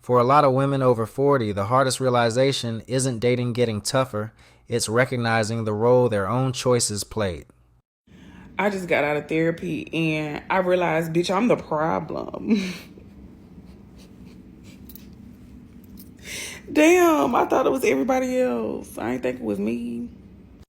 For a lot of women over 40, the hardest realization isn't dating getting tougher, it's recognizing the role their own choices played. I just got out of therapy and I realized, bitch, I'm the problem. Damn, I thought it was everybody else. I ain't think it was me.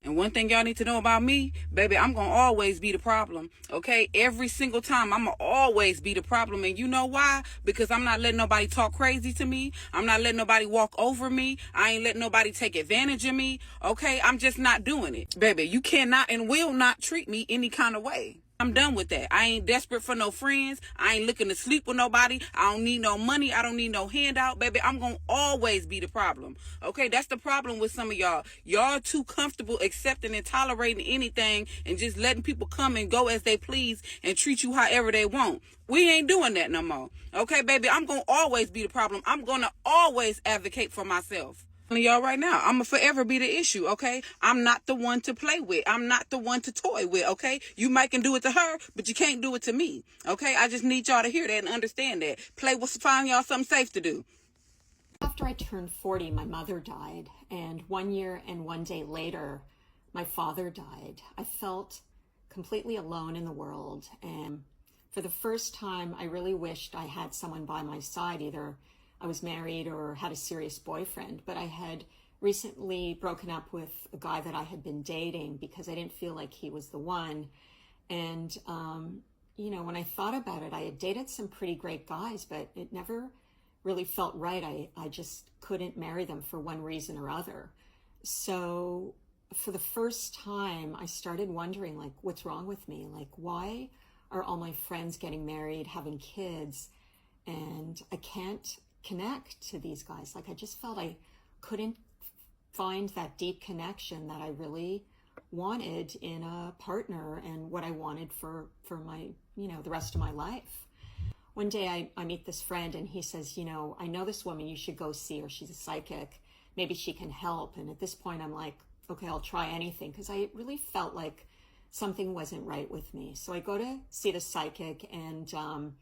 And one thing y'all need to know about me, baby, I'm going to always be the problem, okay? Every single time, I'm going to always be the problem. And you know why? Because I'm not letting nobody talk crazy to me. I'm not letting nobody walk over me. I ain't letting nobody take advantage of me, okay? I'm just not doing it. Baby, you cannot and will not treat me any kind of way. I'm done with that. I ain't desperate for no friends. I ain't looking to sleep with nobody. I don't need no money. I don't need no handout. Baby, I'm going to always be the problem. Okay, that's the problem with some of y'all. Y'all too comfortable accepting and tolerating anything and just letting people come and go as they please and treat you however they want. We ain't doing that no more. Okay, baby, I'm going to always be the problem. I'm going to always advocate for myself. Y'all right now, I'm gonna forever be the issue, okay? I'm not the one to play with. I'm not the one to toy with, okay? You might can do it to her, but you can't do it to me, okay? I just need y'all to hear that and understand that. Find y'all something safe to do. After I turned 40, my mother died, and 1 year and 1 day later, my father died. I felt completely alone in the world, and for the first time, I really wished I had someone by my side. Either I was married or had a serious boyfriend, but I had recently broken up with a guy that I had been dating because I didn't feel like he was the one. And, when I thought about it, I had dated some pretty great guys, but it never really felt right. I just couldn't marry them for one reason or other. So for the first time, I started wondering, like, what's wrong with me? Like, why are all my friends getting married, having kids, and I can't connect to these guys? Like, I just felt I couldn't find that deep connection that I really wanted in a partner and what I wanted for my, the rest of my life. One day I meet this friend and he says, I know this woman, you should go see her. She's a psychic. Maybe she can help. And at this point I'm like, okay, I'll try anything, because I really felt like something wasn't right with me. So I go to see the psychic, and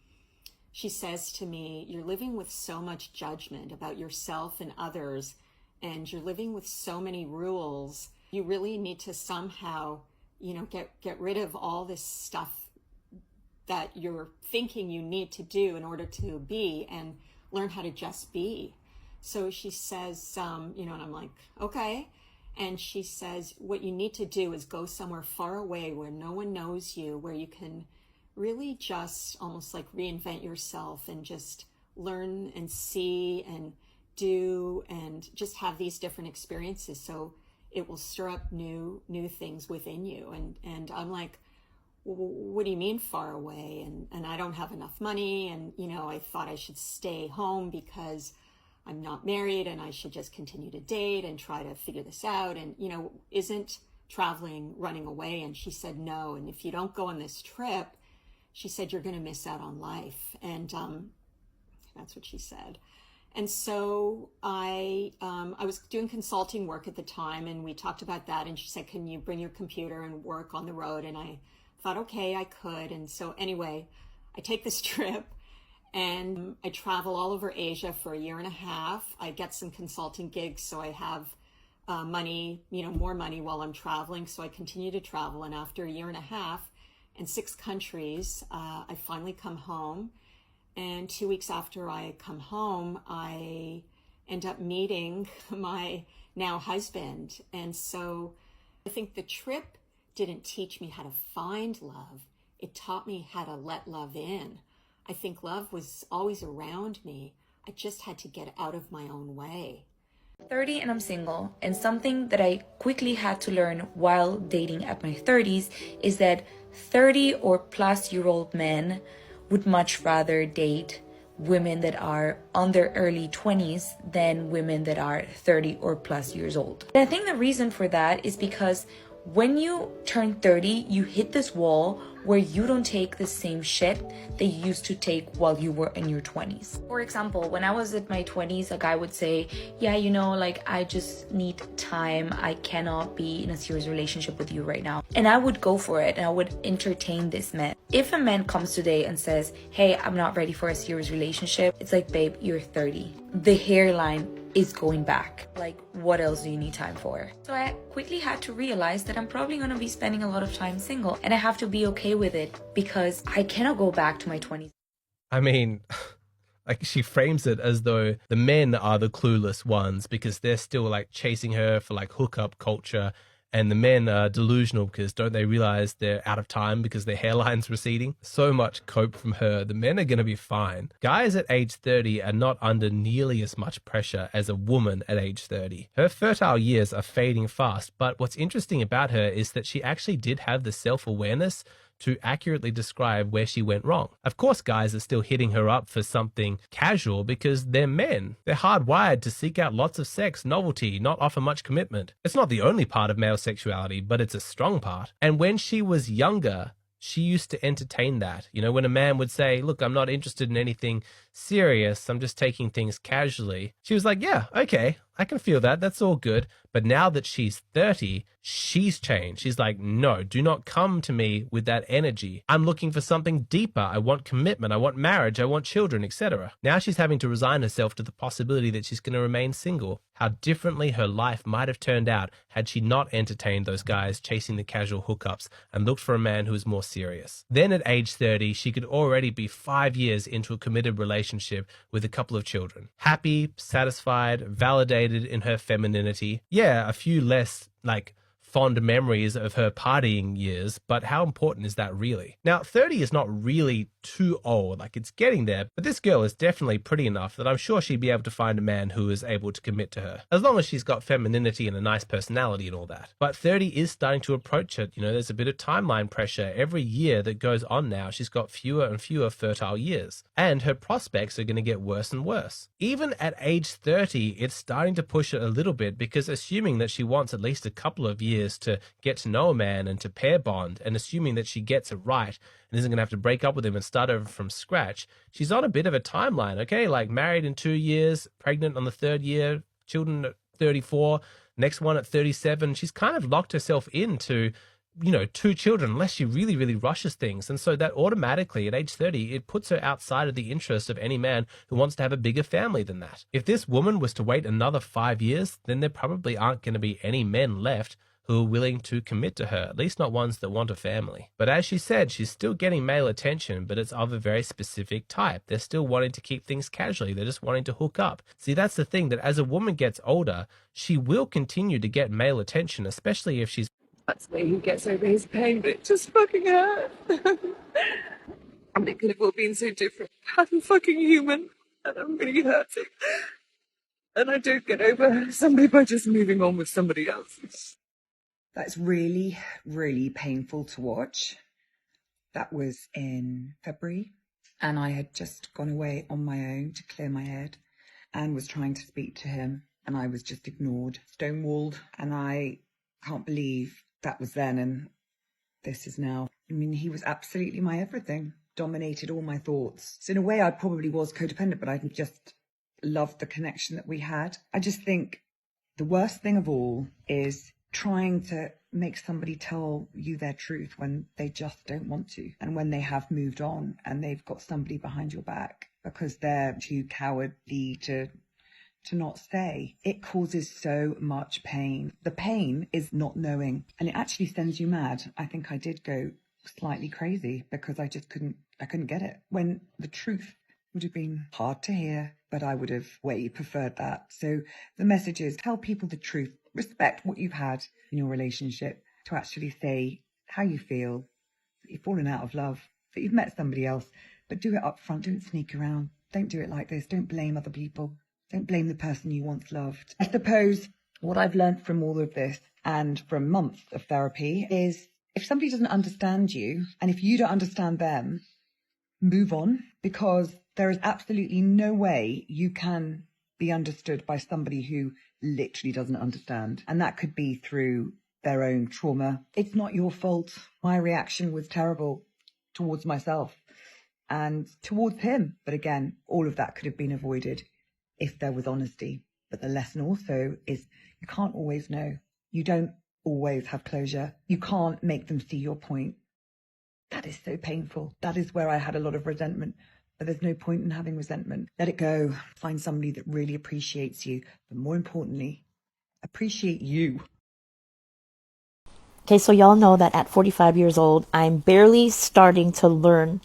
she says to me, you're living with so much judgment about yourself and others, and you're living with so many rules. You really need to somehow, get rid of all this stuff that you're thinking you need to do in order to be, and learn how to just be. So she says, and I'm like, okay. And she says, what you need to do is go somewhere far away where no one knows you, where you can really just almost like reinvent yourself and just learn and see and do and just have these different experiences. So it will stir up new things within you. And I'm like, well, what do you mean far away? And I don't have enough money. And, I thought I should stay home because I'm not married and I should just continue to date and try to figure this out. And, isn't traveling running away? And she said, no. And if you don't go on this trip, she said, you're going to miss out on life. And that's what she said. And so I was doing consulting work at the time, and we talked about that. And she said, can you bring your computer and work on the road? And I thought, okay, I could. And so anyway, I take this trip and I travel all over Asia for a year and a half. I get some consulting gigs, so I have money, more money while I'm traveling. So I continue to travel. And after a year and a half in 6 countries, I finally come home. And 2 weeks after I come home, I end up meeting my now husband. And so I think the trip didn't teach me how to find love. It taught me how to let love in. I think love was always around me. I just had to get out of my own way. 30 and I'm single, and something that I quickly had to learn while dating at my 30s is that 30 or plus year old men would much rather date women that are on their early 20s than women that are 30 or plus years old. And I think the reason for that is because When you turn 30, you hit this wall where you don't take the same shit that you used to take while you were in your 20s. For example, when I was in my 20s, a guy would say, yeah, you know, like, I just need time. I cannot be in a serious relationship with you right now. And I would go for it and I would entertain this man. If a man comes today and says, hey, I'm not ready for a serious relationship, it's like, babe, you're 30. The hairline is going back. Like, what else do you need time for? So I quickly had to realize that I'm probably going to be spending a lot of time single, and I have to be okay with it because I cannot go back to my 20s. I mean, like, she frames it as though the men are the clueless ones because they're still like chasing her for like hookup culture, and the men are delusional because don't they realize they're out of time because their hairline's receding? So much cope from her. The men are going to be fine. Guys at age 30 are not under nearly as much pressure as a woman at age 30. Her fertile years are fading fast, but what's interesting about her is that she actually did have the self-awareness to accurately describe where she went wrong. Of course, guys are still hitting her up for something casual because they're men. They're hardwired to seek out lots of sex, novelty, not offer much commitment. It's not the only part of male sexuality, but it's a strong part. And when she was younger, she used to entertain that. You know, when a man would say, look, I'm not interested in anything serious, I'm just taking things casually, she was like, yeah, okay, I can feel that. That's all good. But now that she's 30, she's changed. She's like, no, do not come to me with that energy. I'm looking for something deeper. I want commitment. I want marriage. I want children, etc. Now she's having to resign herself to the possibility that she's going to remain single. How differently her life might have turned out had she not entertained those guys chasing the casual hookups and looked for a man who was more serious. Then at age 30, she could already be 5 years into a committed relationship with a couple of children. Happy, satisfied, validated in her femininity. Yeah, a few less like fond memories of her partying years, but how important is that really? Now, 30 is not really too old, like it's getting there, but this girl is definitely pretty enough that I'm sure she'd be able to find a man who is able to commit to her, as long as she's got femininity and a nice personality and all that. But 30 is starting to approach it. You know, there's a bit of timeline pressure. Every year that goes on now, she's got fewer and fewer fertile years, and her prospects are going to get worse and worse. Even at age 30, it's starting to push it a little bit because assuming that she wants at least a couple of years to get to know a man and to pair bond, and assuming that she gets it right and isn't going to have to break up with him and start over from scratch, she's on a bit of a timeline, okay? Like married in 2 years, pregnant on the 3rd year, children at 34, next one at 37. She's kind of locked herself into, you know, 2 children unless she really, really rushes things. And so that automatically at age 30, it puts her outside of the interest of any man who wants to have a bigger family than that. If this woman was to wait another 5 years, then there probably aren't going to be any men left who are willing to commit to her, at least not ones that want a family. But as she said, she's still getting male attention, but it's of a very specific type. They're still wanting to keep things casually. They're just wanting to hook up. See, that's the thing, that as a woman gets older, she will continue to get male attention, especially if she's... That's the way he gets over his pain, but it just fucking hurt. And it could have all been so different. I'm fucking human, and I'm really hurting. And I don't get over somebody by just moving on with somebody else. That's really, really painful to watch. That was in February, and I had just gone away on my own to clear my head and was trying to speak to him, and I was just ignored, stonewalled, and I can't believe that was then and this is now. I mean, he was absolutely my everything, dominated all my thoughts. So in a way, I probably was codependent, but I just loved the connection that we had. I just think the worst thing of all is trying to make somebody tell you their truth when they just don't want to, and when they have moved on and they've got somebody behind your back because they're too cowardly to not say. It causes so much pain. The pain is not knowing, and it actually sends you mad. I think I did go slightly crazy because I just couldn't get it, when the truth would have been hard to hear, but I would have way preferred that. So the message is, tell people the truth. Respect what you've had in your relationship, to actually say how you feel, that you've fallen out of love, that you've met somebody else, but do it up front. Don't sneak around. Don't do it like this. Don't blame other people. Don't blame the person you once loved. I suppose what I've learned from all of this and from months of therapy is, if somebody doesn't understand you and if you don't understand them, move on, because there is absolutely no way you can be understood by somebody who literally doesn't understand. And that could be through their own trauma. It's not your fault. My reaction was terrible towards myself and towards him. But again, all of that could have been avoided if there was honesty. But the lesson also is you can't always know. You don't always have closure. You can't make them see your point. That is so painful. That is where I had a lot of resentment. But there's no point in having resentment. Let it go. Find somebody that really appreciates you. But more importantly, appreciate you. Okay, so y'all know that at 45 years old, I'm barely starting to learn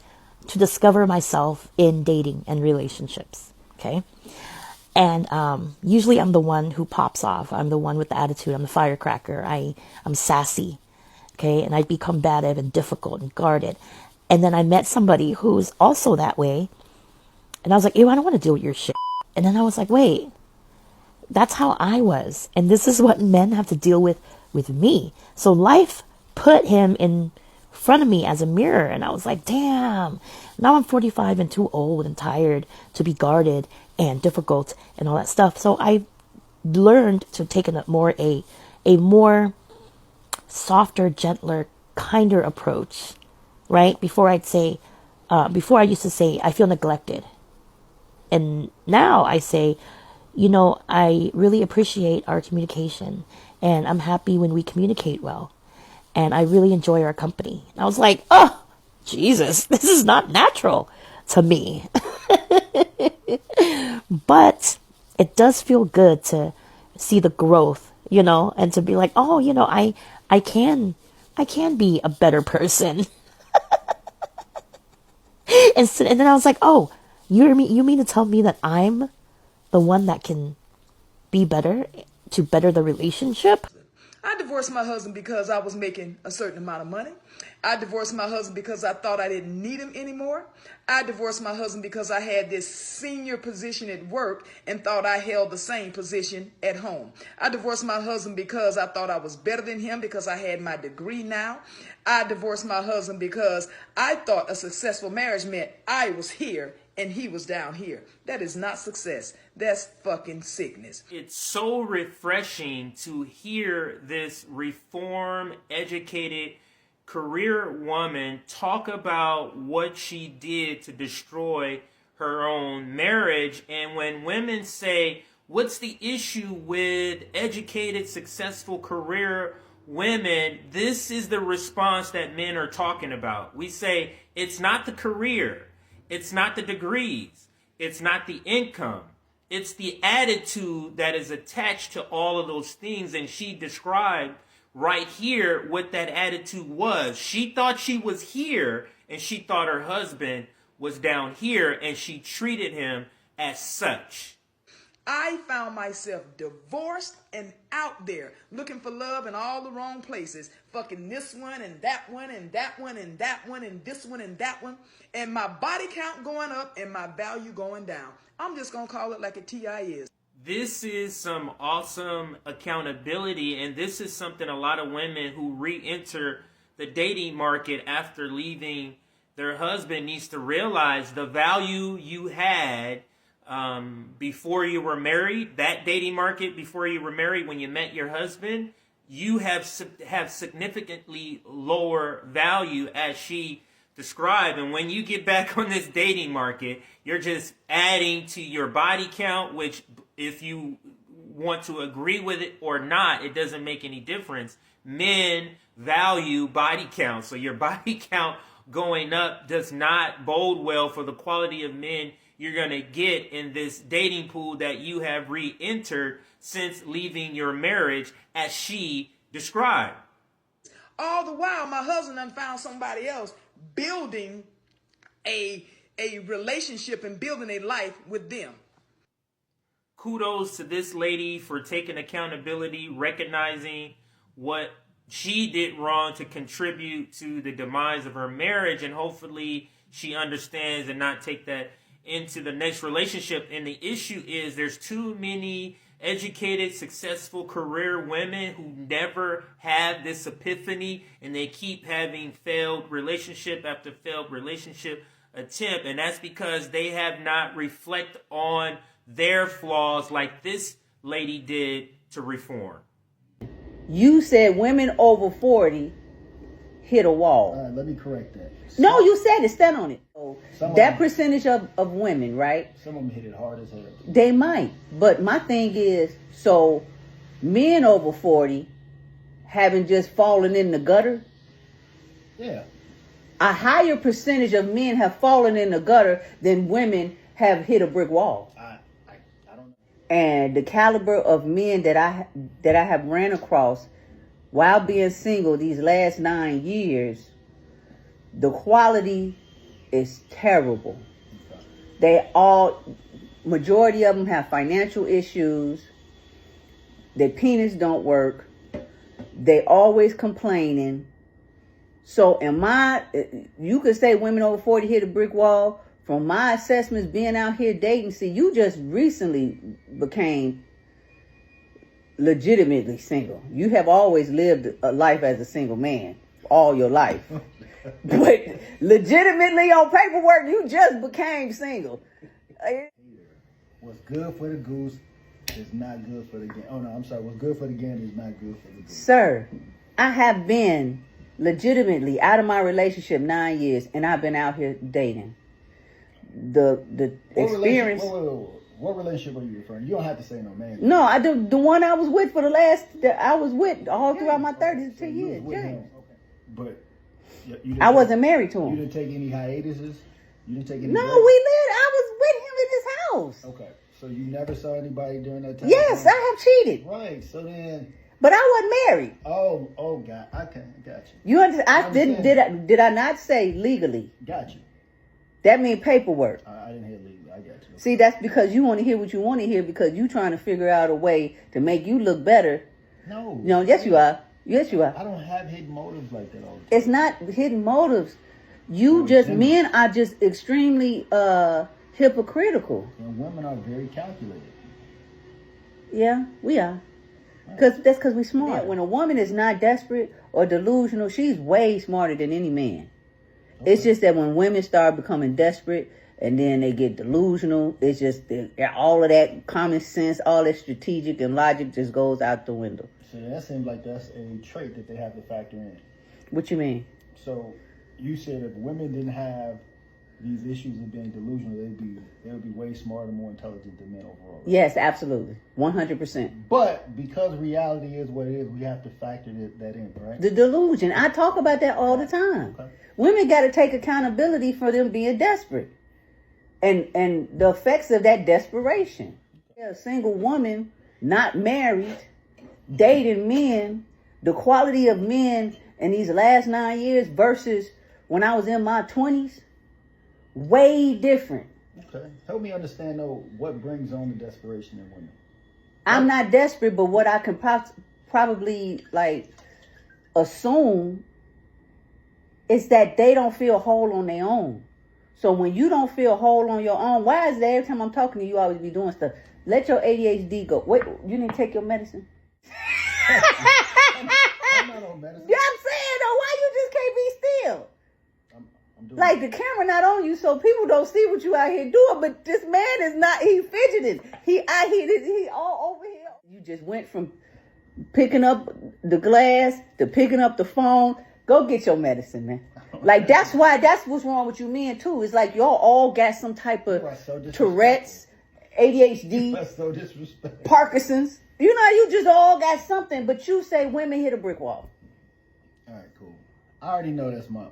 to discover myself in dating and relationships. Okay. And usually I'm the one who pops off. I'm the one with the attitude. I'm the firecracker. I'm sassy. Okay. And I become combative and difficult and guarded. And then I met somebody who's also that way. And I was like, ew, I don't want to deal with your shit. And then I was like, wait, that's how I was. And this is what men have to deal with me. So life put him in front of me as a mirror. And I was like, damn, now I'm 45 and too old and tired to be guarded and difficult and all that stuff. So I learned to take a more softer, gentler, kinder approach, right? Before I used to say, I feel neglected. And now I say, I really appreciate our communication and I'm happy when we communicate well. And I really enjoy our company. And I was like, oh, Jesus, this is not natural to me. But it does feel good to see the growth, and to be like, oh, I can be a better person. And then I was like, oh, you mean to tell me that I'm the one that can be better to better the relationship? I divorced my husband because I was making a certain amount of money. I divorced my husband because I thought I didn't need him anymore. I divorced my husband because I had this senior position at work and thought I held the same position at home. I divorced my husband because I thought I was better than him because I had my degree now. I divorced my husband because I thought a successful marriage meant I was here and he was down here. That is not success. That's fucking sickness. It's so refreshing to hear this reformed, educated, career woman talk about what she did to destroy her own marriage. And when women say, what's the issue with educated, successful career women? This is the response that men are talking about. We say, it's not the career. It's not the degrees. It's not the income. It's the attitude that is attached to all of those things. And she described right here what that attitude was. She thought she was here and she thought her husband was down here and she treated him as such. I found myself divorced and out there looking for love in all the wrong places. Fucking this one and that one and that one and that one and this one and that one. And my body count going up and my value going down. I'm just going to call it like a TI is. This is some awesome accountability, and this is something a lot of women who re-enter the dating market after leaving their husband needs to realize. The value you had before you were married, that dating market before you were married, when you met your husband, you have significantly lower value, as she described. And when you get back on this dating market, you're just adding to your body count, which, if you want to agree with it or not, it doesn't make any difference. Men value body count. So your body count going up does not bode well for the quality of men you're going to get in this dating pool that you have re-entered since leaving your marriage, as she described. All the while, my husband done found somebody else building a relationship and building a life with them. Kudos to this lady for taking accountability, recognizing what she did wrong to contribute to the demise of her marriage, and hopefully she understands and not take that into the next relationship. And the issue is there's too many educated, successful career women who never have this epiphany, and they keep having failed relationship after failed relationship attempt. And that's because they have not reflected on their flaws like this lady did to reform. You said women over 40 hit a wall. All right, let me correct that. No, you said it. Stand on it. Some That of them, percentage of women, right? some of them hit it hard as hell. They might. But my thing is, so men over 40 haven't just fallen in the gutter. Yeah. A higher percentage of men have fallen in the gutter than women have hit a brick wall. I don't know. And the caliber of men that I have ran across while being single these last 9 years, the quality is terrible. Majority of them have financial issues. Their penis don't work. They always complaining. So you could say women over 40 hit a brick wall. From my assessments, being out here dating, see, you just recently became legitimately single. You have always lived a life as a single man all your life. But legitimately on paperwork, you just became single. What's good for the goose is not good for the game. Oh, no, I'm sorry. What's good for the game is not good for the goose. Sir, I have been legitimately out of my relationship 9 years, and I've been out here dating. The experience. What relationship are you referring to? You don't have to say no name. No, the one I was with for I was with all throughout my 30s, 10 years. James. Okay. But I wasn't married to him. You didn't take any hiatuses? You didn't take any No, breaks? I was with him in his house. Okay. So you never saw anybody during that time? Yes, I have cheated. Right. So then. But I wasn't married. Oh, God. Okay, got you. You understand? Did I not say legally? Got you. That means paperwork. I didn't hear legally. I got you. Okay. See, that's because you want to hear what you want to hear because you trying to figure out a way to make you look better. No. Yes, you are. Yes, you are. I don't have hidden motives like that all the time. It's not hidden motives. Men are just extremely hypocritical. And women are very calculated. Yeah, we are. That's because we're smart. When a woman is not desperate or delusional, she's way smarter than any man. Okay. It's just that when women start becoming desperate and then they get delusional, it's just all of that common sense, all that strategic and logic just goes out the window. So that seems like that's a trait that they have to factor in. What you mean? So you said if women didn't have these issues of being delusional, they would be way smarter, more intelligent than men overall. Right? Yes, absolutely. 100%. But because reality is what it is, we have to factor that in, right? The delusion. I talk about that all the time. Okay. Women got to take accountability for them being desperate. And the effects of that desperation. A single woman, not married, dating men, the quality of men in these last 9 years versus when I was in my 20s, way different. Okay. Help me understand, though, what brings on the desperation in women. I'm not desperate, but what I can probably, assume is that they don't feel whole on their own. So when you don't feel whole on your own, why is it every time I'm talking to you, you always be doing stuff? Let your ADHD go. Wait, you didn't take your medicine? I'm not on medicine. Yeah, I'm saying, though, why you just can't be still? I'm doing the camera not on you, so people don't see what you out here doing, but this man is not, he fidgeting. He all over here. You just went from picking up the glass to picking up the phone. Go get your medicine, man. That's what's wrong with you men, too. It's like y'all all got some type of Tourette's, ADHD, so disrespectful. Parkinson's. You just all got something, but you say women hit a brick wall. All right, cool. I already know that's my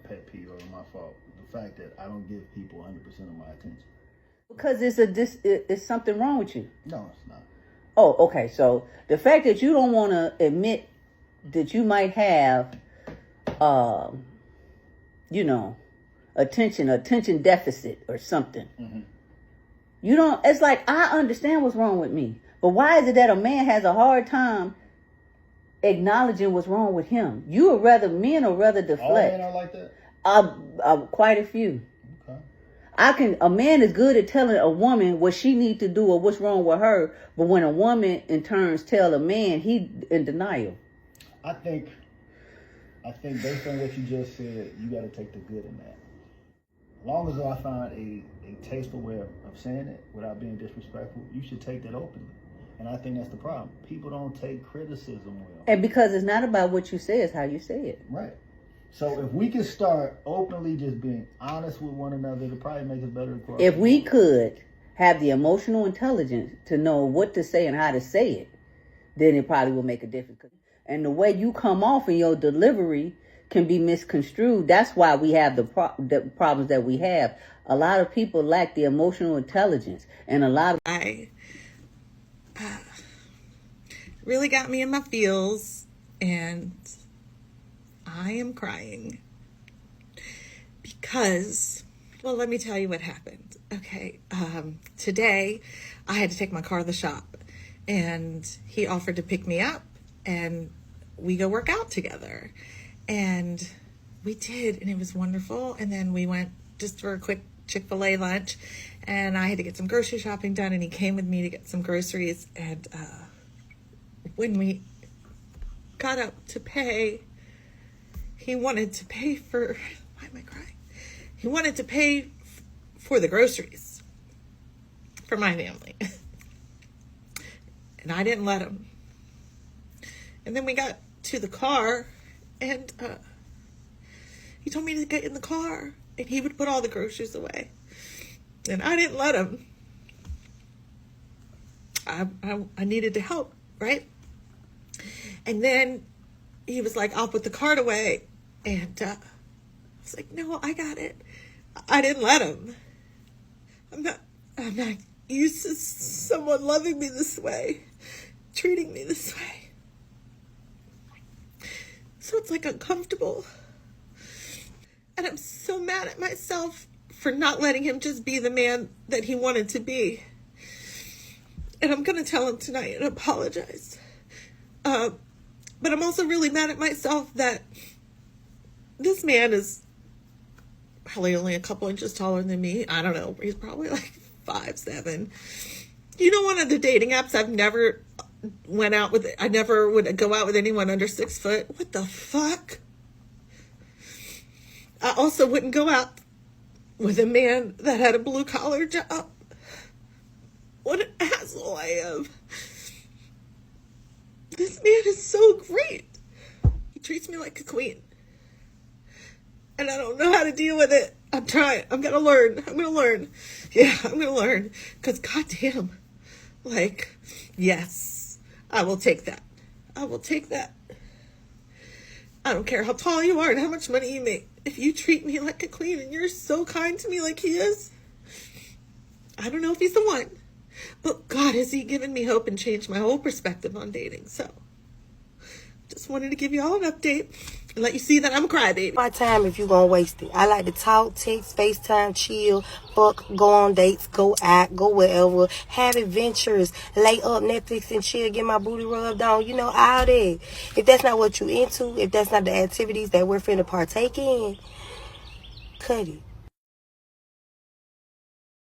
pet peeve or my fault. The fact that I don't give people 100% of my attention. Because it's something wrong with you. No, it's not. Oh, okay. So the fact that you don't want to admit that you might have, attention deficit or something. Mm-hmm. It's like, I understand what's wrong with me. But why is it that a man has a hard time acknowledging what's wrong with him? Men would rather deflect. All men are like that? Quite a few. Okay. A man is good at telling a woman what she needs to do or what's wrong with her. But when a woman in turns tell a man, he in denial. I think based on what you just said, you got to take the good in that. As long as I find a tasteful way of saying it without being disrespectful, you should take that openly. And I think that's the problem. People don't take criticism well. And because it's not about what you say, it's how you say it. Right. So if we could start openly just being honest with one another, it'd probably make us better across. If we could have the emotional intelligence to know what to say and how to say it, then it probably will make a difference. And the way you come off in your delivery can be misconstrued. That's why we have the problems that we have. A lot of people lack the emotional intelligence, and a lot of really got me in my feels, and I am crying because, well, let me tell you what happened. Okay, today I had to take my car to the shop, and he offered to pick me up, and we go work out together, and we did, and it was wonderful. And then we went just for a quick Chick-fil-A lunch, and I had to get some grocery shopping done, and he came with me to get some groceries. And when we got up to pay, he wanted to pay for, why am I crying? He wanted to pay for the groceries for my family. And I didn't let him. And then we got to the car, and he told me to get in the car, and he would put all the groceries away. And I didn't let him. I needed to help, right? And then he was like, I'll put the cart away. And I was like, no, I got it. I didn't let him. I'm not used to someone loving me this way, treating me this way. So it's like uncomfortable. And I'm so mad at myself for not letting him just be the man that he wanted to be. And I'm going to tell him tonight and apologize. But I'm also really mad at myself that this man is probably only a couple inches taller than me. I don't know. He's probably like 5'7". You know, one of the dating apps I've never went out with, I never would go out with anyone under 6 foot. What the fuck? I also wouldn't go out with a man that had a blue collar job. What an asshole I am. This man is so great. He treats me like a queen. And I don't know how to deal with it. I'm trying. I'm going to learn. Yeah, I'm going to learn. Because goddamn, like, yes, I will take that. I don't care how tall you are and how much money you make. If you treat me like a queen and you're so kind to me like he is, I don't know if he's the one. But God, has he given me hope and changed my whole perspective on dating. So, just wanted to give you all an update and let you see that I'm a crybaby. My time if you gonna waste it. I like to talk, text, FaceTime, chill, fuck, go on dates, go out, go wherever, have adventures, lay up, Netflix and chill, get my booty rubbed on, you know, all that. If that's not what you into, if that's not the activities that we're finna partake in, cut it.